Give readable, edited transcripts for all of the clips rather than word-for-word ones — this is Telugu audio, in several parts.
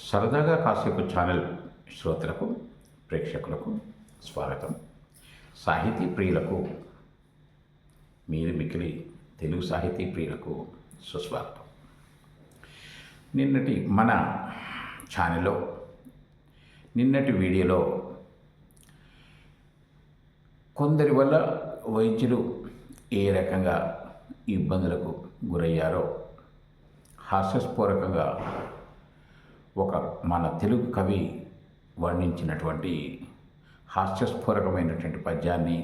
సరదాగా కాసేపు ఛానల్ శ్రోతలకు ప్రేక్షకులకు స్వాగతం. సాహితీ ప్రియులకు మీరు మిక్కిలి తెలుగు సాహితీ ప్రియులకు సుస్వాగతం. నిన్నటి మన ఛానల్లో నిన్నటి వీడియోలో కొందరి వల్ల వైద్యులు ఏ రకంగా ఇబ్బందులకు గురయ్యారో హాస్యస్ఫూరకంగా ఒక మన తెలుగు కవి వర్ణించినటువంటి హాస్యస్ఫూరకమైనటువంటి పద్యాన్ని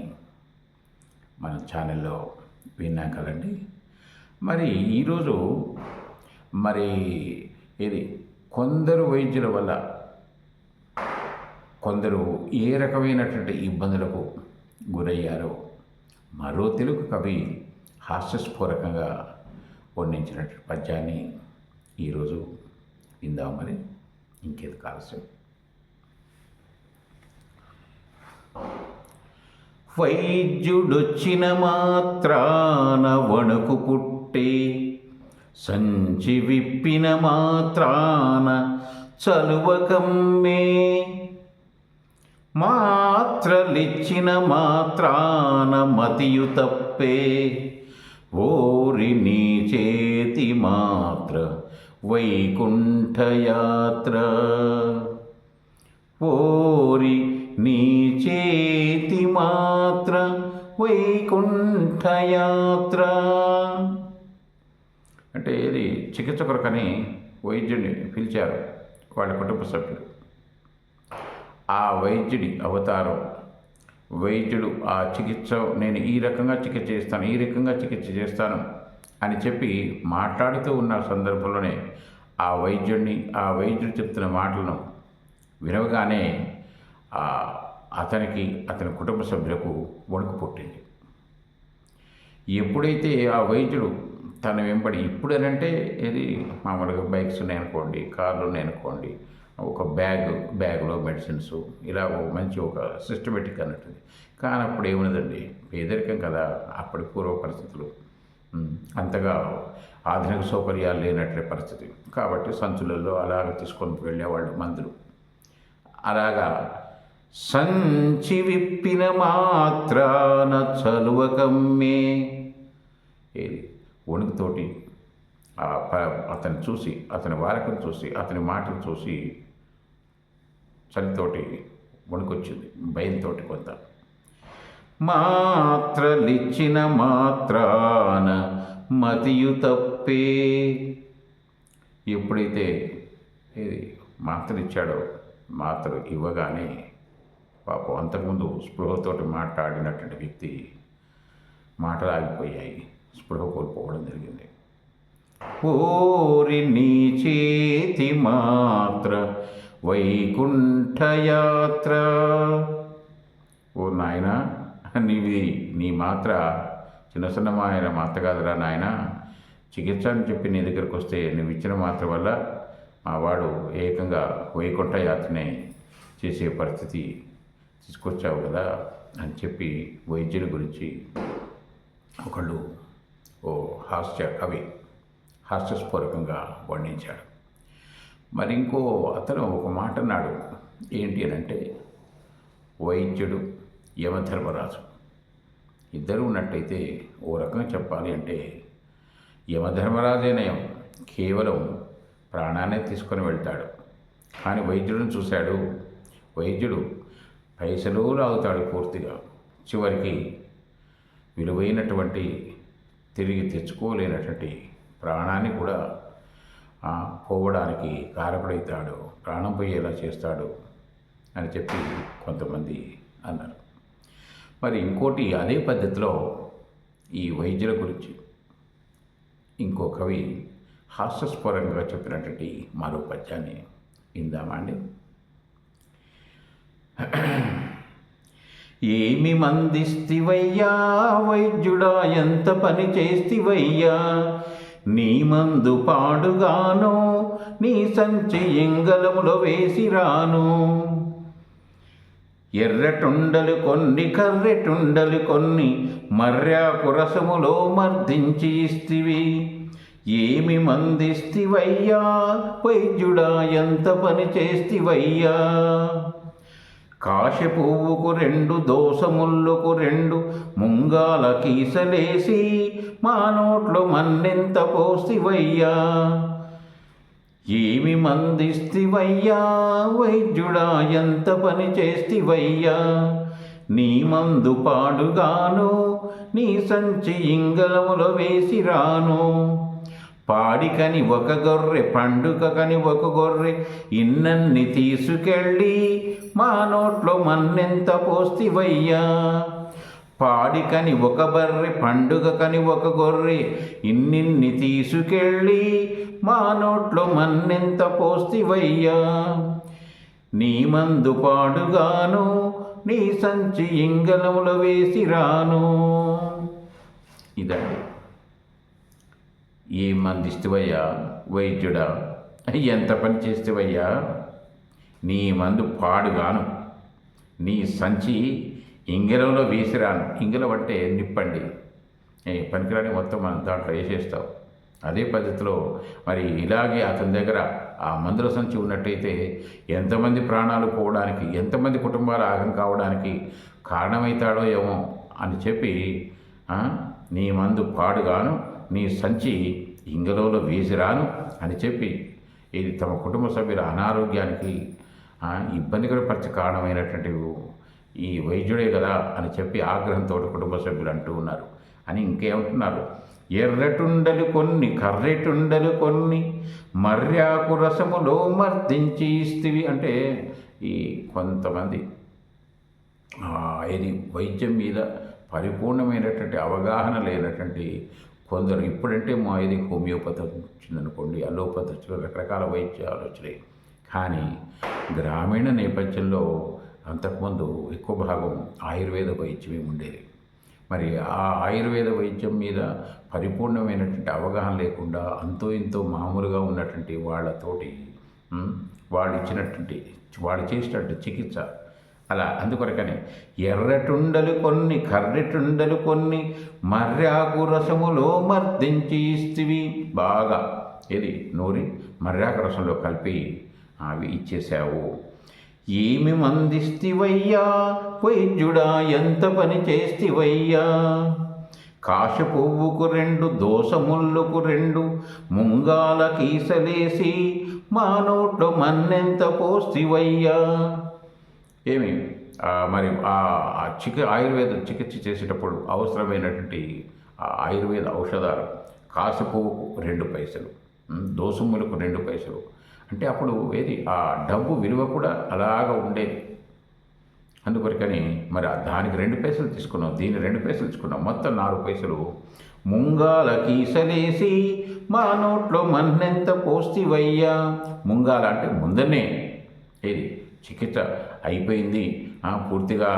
మన ఛానల్లో విన్నాం కదండి. మరి ఈరోజు ఇది కొందరు వైద్యుల వల్ల కొందరు ఏ రకమైనటువంటి ఇబ్బందులకు గురయ్యారో మరో తెలుగు కవి హాస్యస్ఫూరకంగా వర్ణించినటువంటి పద్యాన్ని ఈరోజు విందాం. మరి ఇంకేది కాల్సం. వైద్యుడొచ్చిన మాత్రాన వణుకు పుట్టే, సంచి విప్పిన మాత్రాన చలువ కమ్మే, మాత్రలిచ్చిన మాత్రాన మతియు తప్పే, ఓరి నీ చేతి మాత్ర వైకుంఠయాత్ర, ఓరి నీ చేతి మాత్ర వైకుంఠయాత్ర. అంటే ఇది చికిత్స కొరకని వైద్యుడిని పిలిచారు వాళ్ళ కుటుంబ సభ్యులు. ఆ వైద్యుడి అవతారం, వైద్యుడు ఆ చికిత్స నేను ఈ రకంగా చికిత్స చేస్తాను, ఈ రకంగా చికిత్స చేస్తాను అని చెప్పి మాట్లాడుతూ ఉన్న సందర్భంలోనే ఆ వైద్యుడు చెప్తున్న మాటలను వినవగానే అతని కుటుంబ సభ్యులకు వణుకు పుట్టింది. ఎప్పుడైతే ఆ వైద్యుడు తన వెంబడి, ఇప్పుడేనంటే ఇది మామూలుగా బైక్స్ ఉన్నాయనుకోండి, కార్లు ఉన్నాయనుకోండి, ఒక బ్యాగ్లో మెడిసిన్స్ ఇలా మంచి ఒక సిస్టమేటిక్ అన్నట్టుంది. కానీ అప్పుడు ఏమున్నదండి, పేదరికం కదా, అప్పటి పూర్వ పరిస్థితులు, అంతగా ఆధునిక సౌకర్యాలు లేనట్లే పరిస్థితి. కాబట్టి సంచులలో అలాగ తీసుకొని వెళ్ళేవాళ్ళు మందులు. అలాగా సంచి విప్పిన మాత్రాన చలువ కమ్మే, ఏది వణుకుతోటి అతన్ని చూసి, అతని వారకం చూసి, అతని మాటలు చూసి చలితోటి వణుకొచ్చింది, భయంతో కొంత. మాత్రలిచ్చిన మాత్రాన మతియు తప్పే, ఎప్పుడైతే ఇది మాత్రలు ఇచ్చాడో, మాత్రలు ఇవ్వగానే పాపం అంతకుముందు స్పృహతోటి మాట్లాడినటువంటి వ్యక్తి మాటలు ఆగిపోయాయి, స్పృహ కోల్పోవడం జరిగింది. ఓరి నీ చేతి మాత్ర వైకుంఠయాత్ర, ఓ నాయనా, నీ మాత్ర చిన్న మాత్ర కాదురా నాయన, చికిత్స అని చెప్పి నీ దగ్గరికి వస్తే నువ్వు ఇచ్చిన మాత్ర వల్ల మా వాడు ఏకంగా వైకుంఠ యాత్రనే చేసే పరిస్థితి తీసుకొచ్చావు కదా అని చెప్పి వైద్యుని గురించి ఒకళ్ళు ఓ కవి హాస్యస్ఫూరకంగా వర్ణించాడు. మరి ఇంకో అతను ఒక మాట అన్నాడు. ఏంటి అని అంటే, వైద్యుడు యమధర్మరాజు ఇద్దరు ఉన్నట్టయితే ఓ రకంగా చెప్పాలి అంటే యమధర్మరాజే నయం, కేవలం ప్రాణాన్నే తీసుకొని వెళ్తాడు. కానీ వైద్యుడిని చూశాడు, వైద్యుడు పైసలు లాగుతాడు పూర్తిగా, చివరికి విలువైనటువంటి తిరిగి తెచ్చుకోలేనటువంటి ప్రాణాన్ని కూడా పోవడానికి కారకుడవుతాడు, ప్రాణం పోయేలా చేస్తాడు అని చెప్పి కొంతమంది అన్నారు. మరి ఇంకోటి అదే పద్ధతిలో ఈ వైద్యుల గురించి ఇంకో కవి హాస్యస్ఫూరంగా చెప్పినటువంటి మరో పద్యాన్ని విందామా అండి. ఏమి మందిస్తివయ్యా వైద్యుడా, ఎంత పని చేస్తివయ్యా, నీ మందు పాడుగాను నీ సంచి ఎంగలములో వేసిరాను, ఎర్రటుండలు కొన్ని కర్రెటుండలు కొన్ని మర్యాకు రసములో మర్దించి ఇస్తివి, ఏమి మందిస్తివయ్యా వైద్యుడా ఎంత పని చేస్తివయ్యా. కాశ పువ్వుకు 2 దోసముళ్ళకు 2 ముంగాల కీసలేసి మా నోట్లో మన్నెంత పోస్తివయ్యా. ఏమి మందిస్తివయ్యా వైద్యుడా ఎంత పని చేస్తివయ్యా. నీ మందు పాడుగాను నీ సంచి ఇంగళములో వేసిరాను. పాడికని ఒక గొర్రె పండుగకని ఒక గొర్రె ఇన్నన్ని తీసుకెళ్ళి మా నోట్లో మన్నెంత పోస్తివయ్యా. పాడికని ఒక బర్రె పండుగకని ఒక గొర్రె ఇన్నిన్ని తీసుకెళ్ళి మా నోట్లో మన్నెంత పోస్తివయ్యా. నీ మందు పాడుగాను నీ సంచి ఇంగళములో వేసిరాను. ఇదండి. ఏం మందిస్తువయ్యా వైద్యుడా ఎంత పని చేస్తేవయ్యా. నీ మందు పాడుగాను నీ సంచి ఇంగిలంలో వేసిరాను. ఇంగిలం అంటే నిప్పండి. పనికిరాని మొత్తం మనం దాంట్లో వేసేస్తావు. అదే పద్ధతిలో మరి ఇలాగే అతని దగ్గర ఆ మందుల సంచి ఉన్నట్టయితే ఎంతమంది ప్రాణాలు పోవడానికి, ఎంతమంది కుటుంబాలు ఆగం కావడానికి కారణమవుతాడో ఏమో అని చెప్పి నీ మందు పాడుగాను నీ సంచి ఇంగలో వేసిరాను అని చెప్పి ఇది తమ కుటుంబ సభ్యుల అనారోగ్యానికి ఇబ్బందికర పరిచే కారణమైనటువంటి ఈ వైద్యుడే కదా అని చెప్పి ఆగ్రహంతో కుటుంబ సభ్యులు అంటూ ఉన్నారు. అని ఇంకేమంటున్నారు, ఎర్రటుండలు కొన్ని కర్రెటుండలు కొన్ని మర్యాకు రసములో మర్దించి ఇస్తివి. అంటే ఈ కొంతమంది ఇది వైద్యం మీద పరిపూర్ణమైనటువంటి అవగాహన లేనటువంటి కొందరు, ఇప్పుడంటే మా ఇది హోమియోపతి వచ్చిందనుకోండి, అలోపతి వచ్చిన రకరకాల వైద్యాలు వచ్చినాయి. కానీ గ్రామీణ నేపథ్యంలో అంతకుముందు ఎక్కువ భాగం ఆయుర్వేద వైద్యమే ఉండేది. మరి ఆ ఆయుర్వేద వైద్యం మీద పరిపూర్ణమైనటువంటి అవగాహన లేకుండా అంతో ఇంతో మామూలుగా ఉన్నటువంటి వాళ్ళతోటి వాళ్ళు ఇచ్చినటువంటి వాళ్ళు చేసినటువంటి చికిత్స అలా. అందుకొరకని ఎర్రటుండలు కొన్ని కర్రెటుండలు కొన్ని మర్యాకు రసములో మర్దించి ఇస్తివి. బాగా ఇది నూరి మర్యాకు రసంలో కలిపి అవి ఇచ్చేసావు. ఏమి మందిస్తివయ్యా వైద్యుడా ఎంత పని చేస్తివయ్యా. కాశ పువ్వుకు 2 దోసముళ్ళకు 2 ముంగాల కీసలేసి మా నోట్లో మన్నెంత పోస్తివయ్యా. ఏమి మరి ఆయుర్వేద చికిత్స చేసేటప్పుడు అవసరమైనటువంటి ఆయుర్వేద ఔషధాలు కాశ పువ్వుకు 2 పైసలు, దోసములకు 2 పైసలు. అంటే అప్పుడు ఏది ఆ డబ్బు విలువ కూడా అలాగా ఉండేది. అందుకొరకని మరి దానికి 2 పైసలు తీసుకున్నాం, దీన్ని 2 పైసలు తీసుకున్నాం, మొత్తం 4 పైసలు. ముంగాల కీసలేసి మా నోట్లో మన్నెంత పోస్తివయ్యా. ముంగాల అంటే ముందనే ఏది చికిత్స అయిపోయింది, పూర్తిగా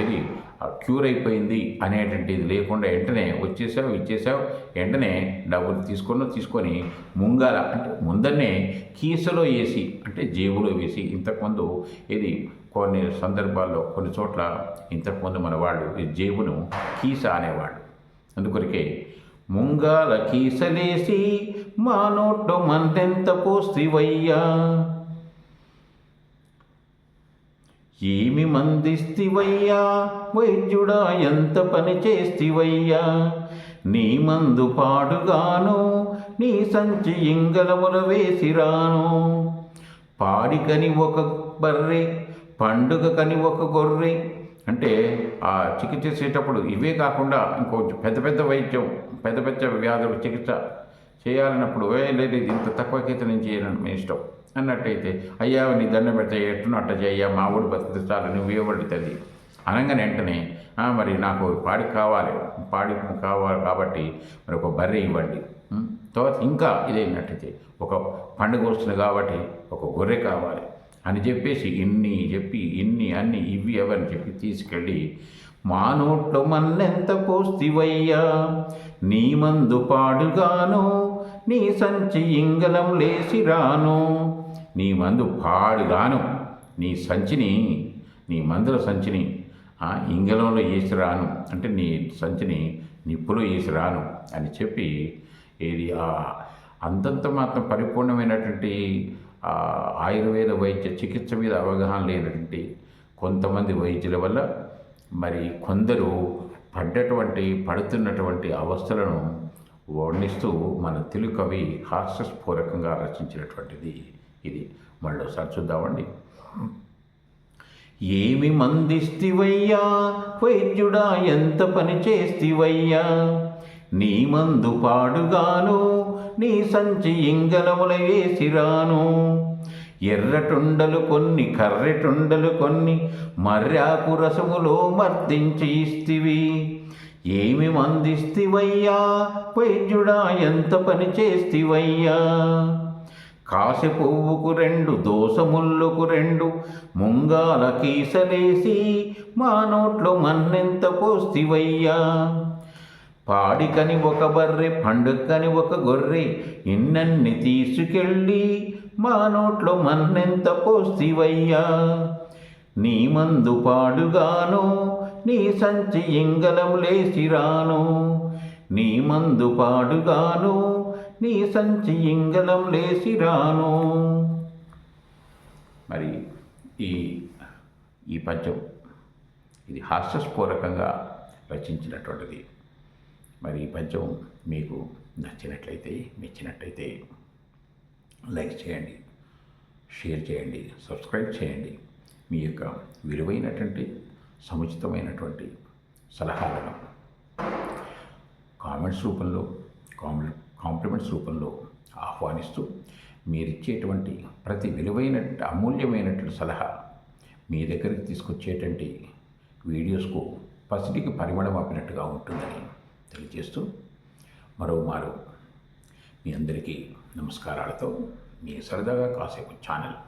ఏది క్యూర్ అయిపోయింది అనేటువంటిది లేకుండా వెంటనే వచ్చేసావు ఇచ్చేసావు, వెంటనే డబ్బులు తీసుకొని ముంగాల అంటే ముందనే కీసలో వేసి అంటే జేబులో వేసి. ఇంతకుముందు ఇది కొన్ని సందర్భాల్లో కొన్ని చోట్ల ఇంతకుముందు మన వాళ్ళు ఈ జేబును కీస అనేవాళ్ళు. అందుకొరకే ముంగాల కీసలేసి మా నోట్లో మన్నెంత పోస్తివయ్యా. ఏమి మందిస్తివయ్యా వైద్యుడా ఎంత పని చేస్తివయ్యా. నీ మందు పాడుగాను నీ సంచి ఇంగళముల వేసిరాను. పాడికని ఒక బర్రె పండుగకని ఒక గొర్రె. అంటే ఆ చికిత్స చేసేటప్పుడు ఇవే కాకుండా ఇంకొంచెం పెద్ద వైద్యం పెద్ద వ్యాధులు చికిత్స చేయాలన్నప్పుడు లేదు ఇంత తక్కువకైతే నేను చేయను మీ ఇష్టం అన్నట్టయితే, అయ్యా నీ దండం పెడితే ఎట్టును అట్ట చెయ్యా మా ఊడి బతికితే చాలు నువ్వు ఇవ్వబడుతుంది అనగానే వెంటనే మరి నాకు పాడి కావాలి కాబట్టి మరి ఒక బర్రె ఇవ్వండి. తర్వాత ఇంకా ఇదేంటట్టయితే ఒక పండుగ వస్తుంది కాబట్టి ఒక గొర్రె కావాలి అని చెప్పేసి ఇన్ని అన్ని ఇవి అవని చెప్పి తీసుకెళ్ళి మా నోట్లో మన్నెంత పోస్తివయ్యా. నీ మందు పాడుగాను నీ సంచి ఇంగళం లేసిరాను. నీ మందు పాడుగాను నీ సంచిని నీ మందుల సంచిని ఇంగళంలో వేసిరాను అంటే నీ సంచిని నిప్పులో వేసిరాను అని చెప్పి ఏది అంతంత మాత్రం పరిపూర్ణమైనటువంటి ఆయుర్వేద వైద్య చికిత్స మీద అవగాహన లేనటువంటి కొంతమంది వైద్యుల వల్ల మరి కొందరు పడుతున్నటువంటి అవస్థలను వర్ణిస్తూ మన తెలుగు కవి హాస్యస్ఫూరకంగా రచించినటువంటిది ఇది. మళ్ళీ ఒకసారి చూద్దామండి. ఏమి మందిస్తివయ్యా వైద్యుడా, ఎంత పని చేస్తివయ్యా, నీ మందు పాడుగాను నీ సంచి ఇంగలముల వేసిరాను, ఎర్రటుండలు కొన్ని కర్రెటుండలు కొన్ని మర్యాకు రసములో మర్దించి ఇస్తివి, ఏమి మందిస్తివయ్యా వైద్యుడా, ఎంత పని చేస్తివయ్యా, కాసె పువ్వుకు 2 దోసముళ్ళకు 2 ముంగాల కీసలేసి మా నోట్లో మన్నెంత పోస్తివయ్యా, పాడికని ఒక బర్రె పండుగని ఒక గొర్రె ఇన్నన్ని తీసుకెళ్ళి మా నోట్లో మన్నెంత పోస్తివయ్యా, నీ మందు పాడుగాను నీ సంచి ఇంగలం లేసిరాను, నీ మందు పాడుగాను నీ సంచి ఇంగలం లేసిరాను. మరి ఈ పద్యం ఇది హాస్యస్ఫూరకంగా రచించినటువంటిది. మరి ఈ పద్యం మీకు నచ్చినట్లయితే, మెచ్చినట్లయితే లైక్ చేయండి, షేర్ చేయండి, సబ్స్క్రైబ్ చేయండి. మీ యొక్క విలువైనటువంటి సముచితమైనటువంటి సలహాలను కామెంట్స్ రూపంలో, కాంప్లిమెంట్స్ రూపంలో ఆహ్వానిస్తూ మీరిచ్చేటువంటి ప్రతి విలువైన అమూల్యమైనటువంటి సలహా మీ దగ్గరికి తీసుకొచ్చేటువంటి వీడియోస్కు పసిడికి పరిమళం ఆపినట్టుగా ఉంటుందని తెలియజేస్తూ మరోమారు మీ అందరికీ నమస్కారాలతో మీ సరదాగా కాసేపు ఛానల్